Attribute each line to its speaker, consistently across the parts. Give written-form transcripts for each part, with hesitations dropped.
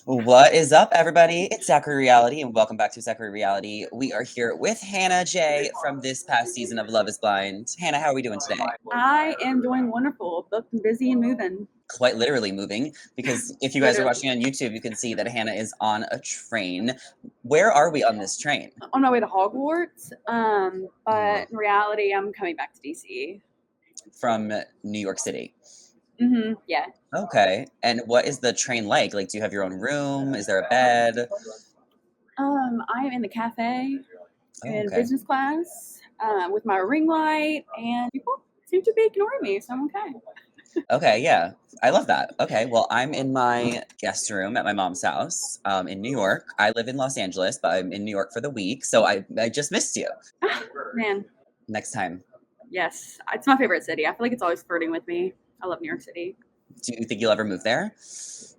Speaker 1: What is up, everybody? It's Zachary Reality, and welcome back to Zachary Reality. We are here with Hannah J from this past season of Love is Blind. Hannah, how are we doing today?
Speaker 2: I am doing wonderful. Booked and busy and moving.
Speaker 1: Quite literally moving, because if you guys are watching on YouTube, you can see that Hannah is on a train. Where are we on this train?
Speaker 2: On my way to Hogwarts, but in reality, I'm coming back to DC.
Speaker 1: From New York City.
Speaker 2: Yeah.
Speaker 1: Okay. And what is the train like? Like, do you have your own room? Is there a bed?
Speaker 2: I am in the cafe in
Speaker 1: Okay.
Speaker 2: business class with my ring light, and people seem to be ignoring me, so I'm okay.
Speaker 1: Okay, yeah. I love that. Okay, well, I'm in my guest room at my mom's house in New York. I live in Los Angeles, but I'm in New York for the week, so I just missed you.
Speaker 2: Man,
Speaker 1: Next time.
Speaker 2: yes, it's my favorite city. I feel like it's always flirting with me. I love New York City.
Speaker 1: Do you think you'll ever move there?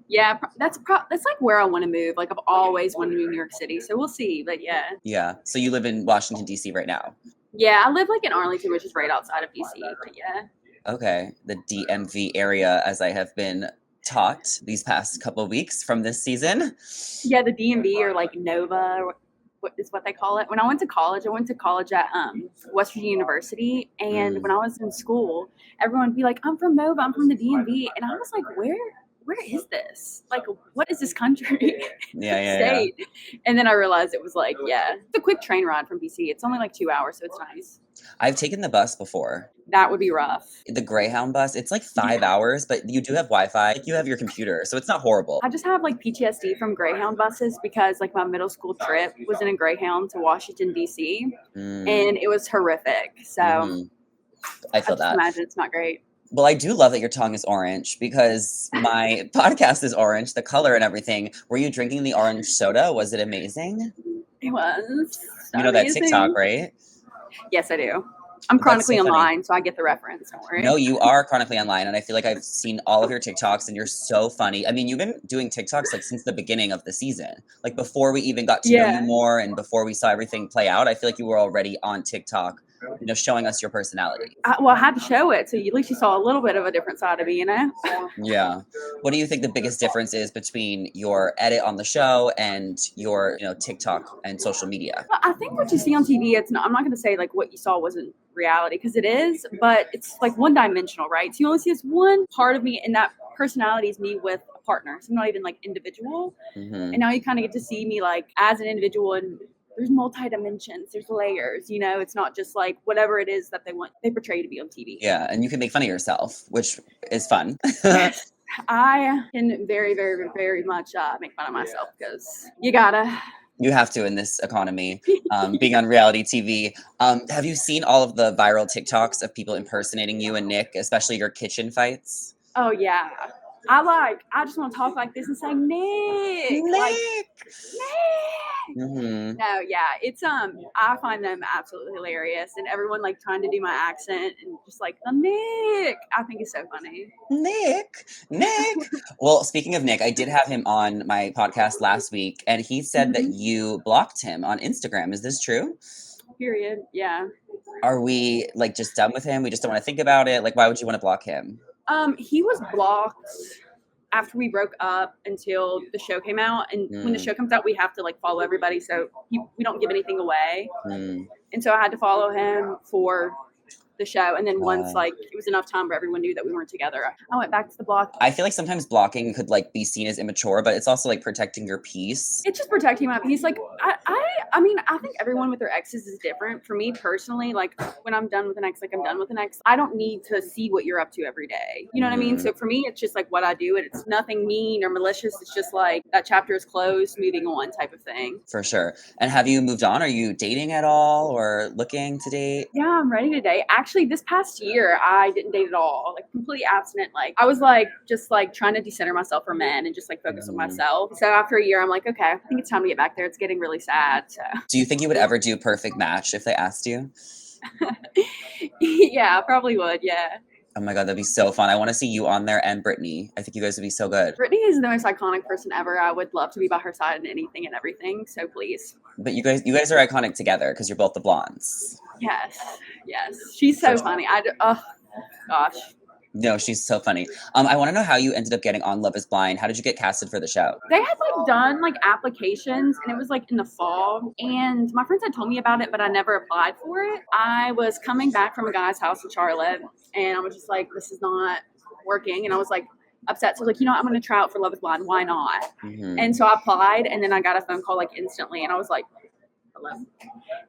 Speaker 2: Yeah, that's like where I want to move. Like I've always wanted to move New York City, so we'll see. But yeah.
Speaker 1: Yeah. So you live in Washington, D.C. right now?
Speaker 2: Yeah, I live like in Arlington, which is right outside of DC. But yeah.
Speaker 1: Okay. The DMV area, as I have been taught these past couple of weeks from this season.
Speaker 2: Yeah, the DMV or like Nova, what is what they call it. When I went to college at West Virginia University, and when I was in school, everyone would be like, "I'm from Nova, I'm from the DMV," and I was like, "Where is this? Like, what is this country?"
Speaker 1: Yeah.
Speaker 2: State. And then I realized it was like, yeah, it's a quick train ride from DC. It's only like 2 hours, so it's nice.
Speaker 1: I've taken the bus before.
Speaker 2: That would be rough.
Speaker 1: The Greyhound bus, it's like 5 hours, but you do have Wi-Fi, you have your computer, so it's not horrible.
Speaker 2: I just have like PTSD from Greyhound buses because like my middle school trip was in a Greyhound to Washington, D.C. And it was horrific. So
Speaker 1: I feel that.
Speaker 2: Imagine it's not great.
Speaker 1: Well, I do love that your tongue is orange because my podcast is orange, the color and everything. Were you drinking the orange soda? Was it amazing?
Speaker 2: It was.
Speaker 1: You know that TikTok, right?
Speaker 2: Yes, I do. I'm chronically online, so I get the reference. Don't worry.
Speaker 1: No, you are chronically online, and I feel like I've seen all of your TikToks, and you're so funny. I mean, you've been doing TikToks like since the beginning of the season, like before we even got to know you more, and before we saw everything play out. I feel like you were already on TikTok, showing us your personality.
Speaker 2: I had to show it, so at least you saw a little bit of a different side of me,
Speaker 1: Yeah. What do you think the biggest difference is between your edit on the show and your, TikTok and social media?
Speaker 2: Well, I think what you see on TV, I'm not going to say like what you saw wasn't reality, because it is, but it's like one-dimensional, right? So you only see this one part of me, and that personality is me with a partner. So I'm not even like individual. And now you kind of get to see me like as an individual, and there's multi-dimensions, there's layers, it's not just like whatever it is that they portray to be on TV.
Speaker 1: Yeah, and you can make fun of yourself, which is fun.
Speaker 2: Yes, I can very, very, very much make fun of myself because you gotta.
Speaker 1: You have to in this economy, being on reality TV. Have you seen all of the viral TikToks of people impersonating you and Nick, especially your kitchen fights?
Speaker 2: Oh, yeah. I just want to talk like this and say, Nick! Nick! No, yeah, it's, I find them absolutely hilarious, and everyone, like, trying to do my accent, and just like, Nick! I think it's so funny.
Speaker 1: Nick! Well, speaking of Nick, I did have him on my podcast last week, and he said that you blocked him on Instagram. Is this true?
Speaker 2: Period, yeah.
Speaker 1: Are we, like, just done with him? We just don't want to think about it? Like, why would you want to block him?
Speaker 2: He was blocked after we broke up until the show came out, and when the show comes out, we have to like follow everybody, so we don't give anything away. And so I had to follow him for the show, and then once like it was enough time where everyone knew that we weren't together, I went back to the block.
Speaker 1: I feel like sometimes blocking could like be seen as immature, but it's also like protecting your peace.
Speaker 2: It's just protecting my peace. Like I mean, I think everyone with their exes is different. For me personally, like when I'm done with an ex, like I'm done with an ex, I don't need to see what you're up to every day. You know what I mean? So for me, it's just like what I do, and it's nothing mean or malicious. It's just like that chapter is closed, moving on type of thing.
Speaker 1: For sure. And have you moved on? Are you dating at all or looking to date?
Speaker 2: Yeah, I'm ready to date. Actually, this past year, I didn't date at all. Like completely abstinent. Like I was like just like trying to decenter myself from men and just like focus on myself. So after a year, I'm like, okay, I think it's time to get back there. It's getting really sad. So.
Speaker 1: Do you think you would ever do Perfect Match if they asked you?
Speaker 2: Yeah, I probably would. Yeah.
Speaker 1: Oh my God, that'd be so fun. I want to see you on there and Brittany. I think you guys would be so good.
Speaker 2: Brittany is the most iconic person ever. I would love to be by her side in anything and everything. So please.
Speaker 1: But you guys are iconic together because you're both the blondes.
Speaker 2: Yes. She's so funny. Oh gosh.
Speaker 1: No, she's so funny. I want to know how you ended up getting on Love is Blind. How did you get casted for the show?
Speaker 2: They had like done like applications and it was like in the fall. And my friends had told me about it, but I never applied for it. I was coming back from a guy's house in Charlotte and I was just like, this is not working. And I was like upset. So like, I'm going to try out for Love is Blind. Why not?
Speaker 1: Mm-hmm.
Speaker 2: And so I applied and then I got a phone call like instantly. And I was like, hello.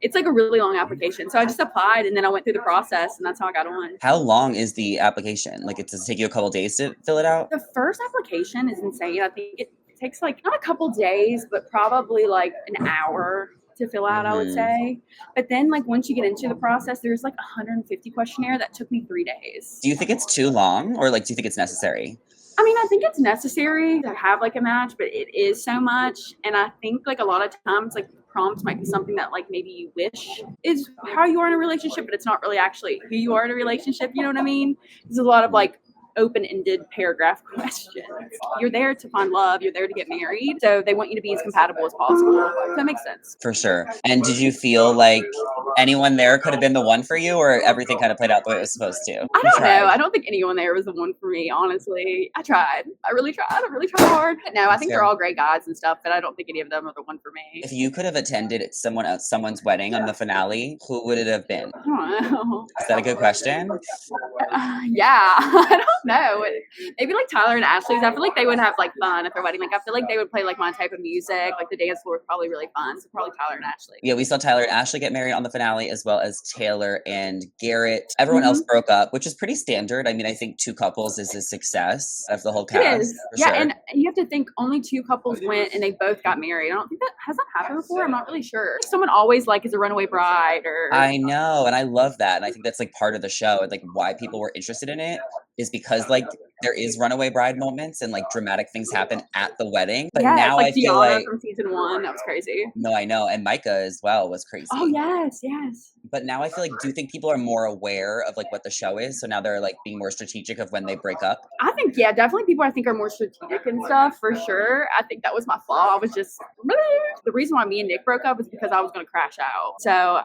Speaker 2: It's like a really long application. So I just applied and then I went through the process and that's how I got on.
Speaker 1: How long is the application? Like, does it take you a couple days to fill it out?
Speaker 2: The first application is insane. I think it takes like not a couple days, but probably like an hour to fill out, I would say. But then like once you get into the process, there's like 150 questionnaire that took me 3 days.
Speaker 1: Do you think it's too long or like do you think it's necessary?
Speaker 2: I mean, I think it's necessary to have like a match, but it is so much. And I think like a lot of times like prompts might be something that like maybe you wish is how you are in a relationship, but it's not really actually who you are in a relationship. You know what I mean? There's a lot of like open-ended paragraph questions. You're there to find love. You're there to get married. So they want you to be as compatible as possible. Does that make sense?
Speaker 1: For sure. And did you feel like anyone there could have been the one for you or everything kind of played out the way it was supposed to?
Speaker 2: I don't know. I don't think anyone there was the one for me, honestly. I tried. I really tried. I really tried hard. No, I think they're all great guys and stuff, but I don't think any of them are the one for me.
Speaker 1: If you could have attended someone's wedding on the finale, who would it have been?
Speaker 2: I don't know.
Speaker 1: Is that a good question?
Speaker 2: Yeah. I don't know. Maybe like Tyler and Ashley's. I feel like they would have like fun at their wedding. Like I feel like they would play like my type of music. Like the dance floor was probably really fun. So probably Tyler and Ashley.
Speaker 1: Yeah, we saw Tyler and Ashley get married on the finale as well as Taylor and Garrett. Everyone else broke up, which is pretty standard. I mean, I think 2 couples is a success of the whole cast.
Speaker 2: It is. Yeah, and you have to think only 2 couples went and they both got married. I don't think has that happened before. I'm not really sure. Someone always like is a runaway bride or
Speaker 1: I know, and I love that. And I think that's like part of the show and like why people were interested in it is because like there is runaway bride moments and like dramatic things happen at the wedding. But now
Speaker 2: like
Speaker 1: I feel like
Speaker 2: from season 1, that was crazy.
Speaker 1: No, I know. And Micah as well was crazy.
Speaker 2: Oh yes.
Speaker 1: But now I feel like, do you think people are more aware of like what the show is? So now they're like being more strategic of when they break up?
Speaker 2: I think, yeah, definitely people I think are more strategic and stuff for sure. I think that was my flaw. I was just, the reason why me and Nick broke up was because I was going to crash out. So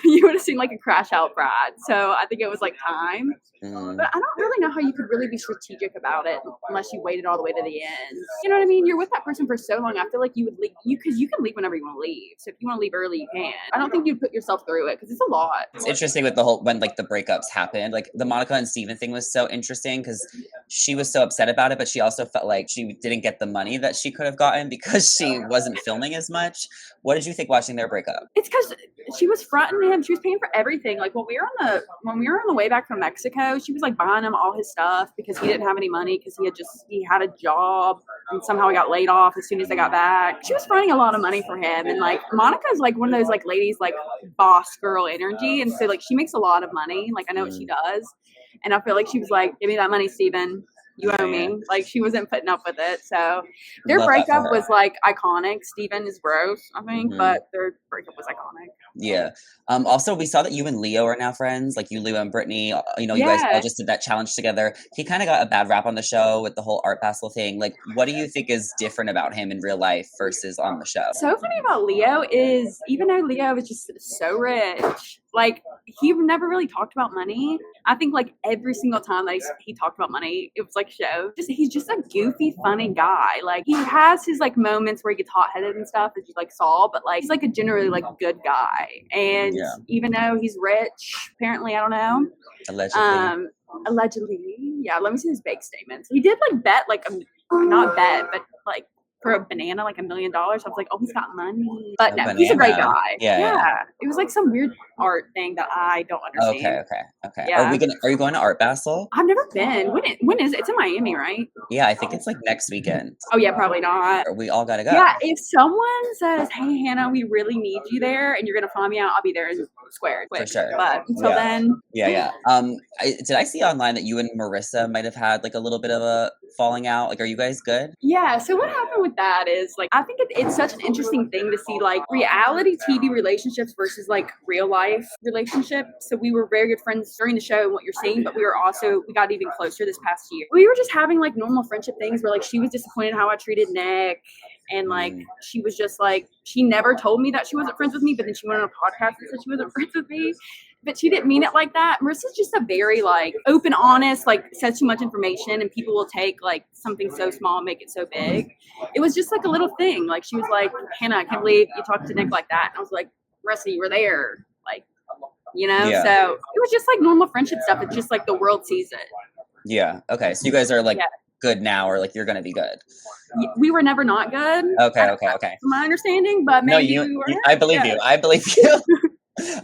Speaker 2: you would have seen like a crash out bride. So I think it was like time. But I don't really know how you could really be strategic about it unless you waited all the way to the end. You know what I mean? You're with that person for so long. I feel like you would leave, because you can leave whenever you want to leave. So if you want to leave early, you can. I don't think you'd put yourself through it because it's a lot.
Speaker 1: It's interesting with the whole, when like the breakups happened, like the Monica and Steven thing was so interesting because she was so upset about it, but she also felt like she didn't get the money that she could have gotten because she wasn't filming as much. What did you think watching their breakup?
Speaker 2: It's because she was fronting him. She was paying for everything. Like when we were on the way back from Mexico, she was like buying him all his stuff because he didn't have any money because he had a job and somehow he got laid off as soon as they got back. She was fronting a lot of money for him, and like Monica's like one of those like ladies like boss girl energy, and so like she makes a lot of money. Like I know what she does, and I feel like she was like, "Give me that money, Steven. You owe me." Like she wasn't putting up with it. So their breakup was like iconic. Steven is gross, I think, but their breakup was iconic.
Speaker 1: Yeah. Also, we saw that you and Leo are now friends. Like you, Leo, and Brittany. You guys all just did that challenge together. He kind of got a bad rap on the show with the whole Art Basel thing. Like, what do you think is different about him in real life versus on the show?
Speaker 2: So funny about Leo is even though Leo is just so rich, like he never really talked about money. I think like every single time that he talked about money, it was like show. He's just a goofy, funny guy. Like he has his like moments where he gets hot-headed and stuff, as you like saw, but like he's like a generally like good guy. And even though he's rich, apparently, I don't know. Allegedly, yeah. Let me see his bank statements. He did like bet like not bet, but like for a banana like $1 million. I was like, oh, he's got money. But no, he's a great guy. Yeah. It was like some weird art thing that I don't understand.
Speaker 1: Okay.
Speaker 2: Yeah.
Speaker 1: Are you going to Art Basel?
Speaker 2: I've never been. When is it? It's in Miami, right?
Speaker 1: Yeah, I think it's like next weekend.
Speaker 2: Oh yeah, probably not.
Speaker 1: We all gotta go.
Speaker 2: Yeah, if someone says, "Hey Hannah, we really need you there, and you're gonna fly me out," I'll be there in squared.
Speaker 1: For sure.
Speaker 2: But until then.
Speaker 1: Yeah. Did I see online that you and Marissa might have had like a little bit of a falling out? Like, are you guys good?
Speaker 2: Yeah. So what happened with that is like I think it's such an interesting thing to see like reality TV relationships versus like real life relationships. So we were very good friends during the show and what you're seeing, but we got even closer this past year. We were just having like normal friendship things where like she was disappointed how I treated Nick. And like she was just like, she never told me that she wasn't friends with me, but then she went on a podcast and said she wasn't friends with me. but she didn't mean it like that. Marissa's just a very like open, honest, like says too much information, and people will take like something so small and make it so big. It was just like a little thing. Like she was like, Hannah, I can't believe you talked to Nick like that. And I was like, Marissa, you were there. Like, you know,
Speaker 1: Yeah.
Speaker 2: so it was just like normal friendship stuff. It's just like the world sees it.
Speaker 1: Yeah. Okay. So you guys are like good now, or like you're gonna be good.
Speaker 2: We were never not good.
Speaker 1: Okay.
Speaker 2: From my understanding, but maybe
Speaker 1: no,
Speaker 2: we were.
Speaker 1: I believe you. I believe you.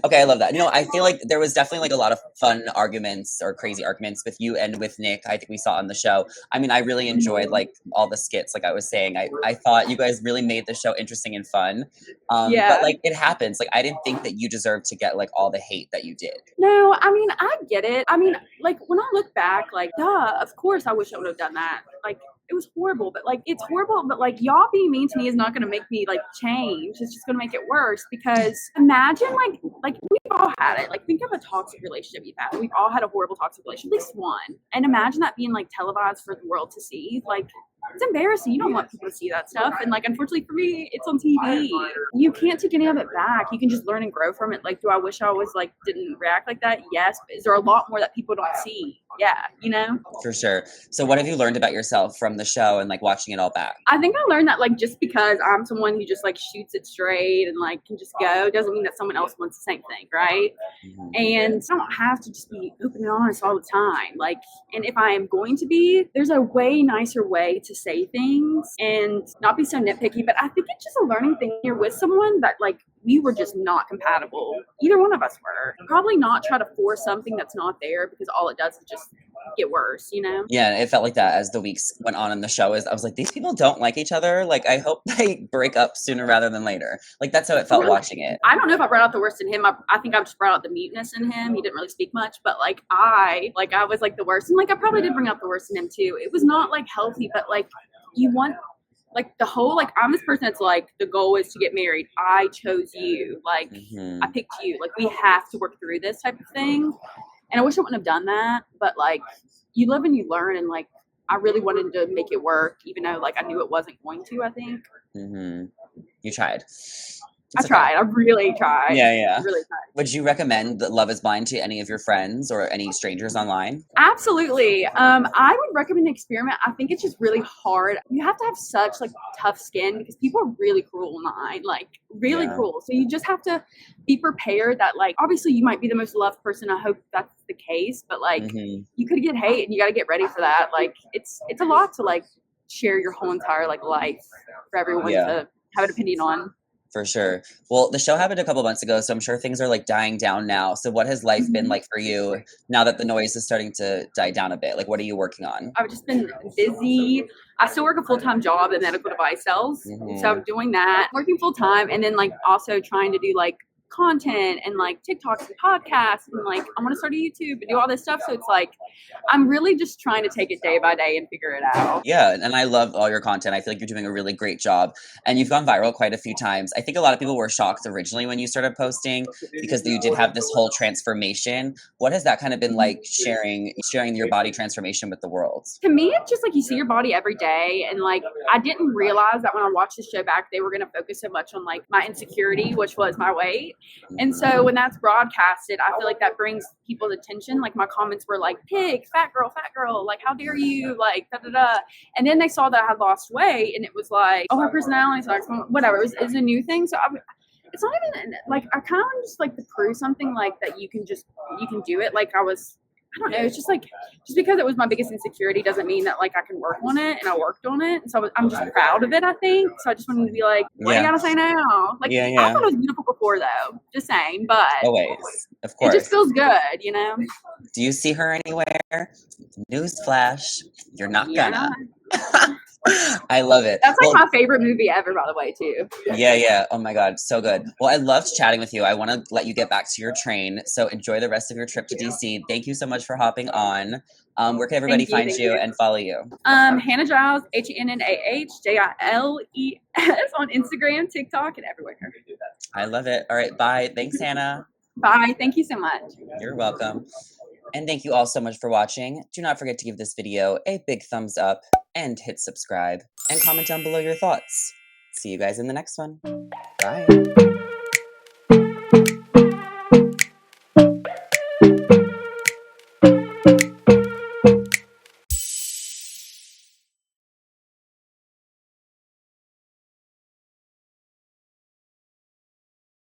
Speaker 1: Okay, I love that. I feel like there was definitely like a lot of fun arguments or crazy arguments with you and with Nick. I think we saw on the show. I mean, I really enjoyed like all the skits. Like I was saying, I thought you guys really made the show interesting and fun. But like it happens. Like I didn't think that you deserved to get like all the hate that you did.
Speaker 2: No, I mean I get it. I mean, like when I look back, like duh, of course I wish I would have done that. Like it was horrible, but like it's horrible, but like y'all being mean to me is not going to make me like change. It's just going to make it worse, because imagine like we've all had it. Like think of a toxic relationship you've had. We've all had a horrible toxic relationship, at least one. And imagine that being like televised for the world to see. Like it's embarrassing. You don't want people to see that stuff. And like unfortunately for me, it's on TV. You can't take any of it back. You can just learn and grow from it. Like, do I wish I was like didn't react like that? Yes. But is there a lot more that people don't see? Yeah, you know?
Speaker 1: For sure. So what have you learned about yourself from the show and like watching it all back?
Speaker 2: I think I learned that like just because I'm someone who just like shoots it straight and like can just go doesn't mean that someone else wants the same thing, right? Mm-hmm. And I don't have to just be open and honest all the time. Like, and if I am going to be, there's a way nicer way to say things and not be so nitpicky. But I think it's just a learning thing. You're with someone that like we were just not compatible. Either one of us were. Probably not try to force something that's not there, because all it does is just get worse, you know?
Speaker 1: Yeah, it felt like that as the weeks went on in the show. I was like, these people don't like each other. Like, I hope they break up sooner rather than later. Like, that's how it felt watching it.
Speaker 2: I don't know if I brought out the worst in him. I think I just brought out the muteness in him. He didn't really speak much, but like I was like the worst. And like I probably did bring out the worst in him too. It was not like healthy, but like you want like the whole like I'm this person that's like the goal is to get married. I chose you. Like I picked you. Like we have to work through this type of thing. And I wish I wouldn't have done that, but like you live and you learn, and like I really wanted to make it work, even though like I knew it wasn't going to. I think.
Speaker 1: You tried.
Speaker 2: I tried. I really tried.
Speaker 1: Yeah.
Speaker 2: Really tried.
Speaker 1: Would you recommend Love is Blind to any of your friends or any strangers online?
Speaker 2: Absolutely. I would recommend the experiment. I think it's just really hard. You have to have such like tough skin, because people are really cruel online, like really cruel. So you just have to be prepared that like obviously you might be the most loved person. I hope that's the case, but like you could get hate, and you got to get ready for that. Like it's a lot to like share your whole entire like life for everyone to have an opinion on.
Speaker 1: For sure. Well, the show happened a couple months ago, so I'm sure things are like dying down now. So what has life been like for you now that the noise is starting to die down a bit? Like, what are you working on?
Speaker 2: I've just been busy. I still work a full-time job in medical device sales. So I'm doing that, working full-time, and then like also trying to do like content and like TikToks and podcasts, and like I want to start a YouTube and do all this stuff. So it's like I'm really just trying to take it day by day and figure it out.
Speaker 1: Yeah, and I love all your content. I feel like you're doing a really great job, and you've gone viral quite a few times. I think a lot of people were shocked originally when you started posting, because you did have this whole transformation. What has that kind of been like, sharing your body transformation with the world?
Speaker 2: To me, it's just like you see your body every day, and like I didn't realize that when I watched the show back, they were going to focus so much on like my insecurity, which was my weight. And so when that's broadcasted, I feel like that brings people's attention. Like my comments were like, pig, fat girl, like how dare you, like da da da. And then they saw that I had lost weight, and it was like, oh, her personality's like whatever. It's a new thing. So it's not even like I kind of just like to prove something like that you can do it. Like I don't know. It's just like, just because it was my biggest insecurity doesn't mean that like I can work on it, and I worked on it. And so I'm just proud of it, I think. So I just wanted to be like, what do you gotta say now? Like, I thought it was beautiful before though, just saying, but
Speaker 1: always, of course.
Speaker 2: It just feels good, you know?
Speaker 1: Do you see her anywhere? Newsflash, you're not gonna. I love it.
Speaker 2: That's like my favorite movie ever, by the way, too.
Speaker 1: Yeah. Oh my God, so good. Well, I loved chatting with you. I want to let you get back to your train. So enjoy the rest of your trip to DC. Thank you so much for hopping on. Where can everybody find you and follow you?
Speaker 2: Hannah Jiles, HannahJiles on Instagram, TikTok, and everywhere.
Speaker 1: I love it. All right, bye. Thanks, Hannah.
Speaker 2: Bye. Thank you so much.
Speaker 1: You're welcome. And thank you all so much for watching. Do not forget to give this video a big thumbs up and hit subscribe and comment down below your thoughts. See you guys in the next one. Bye.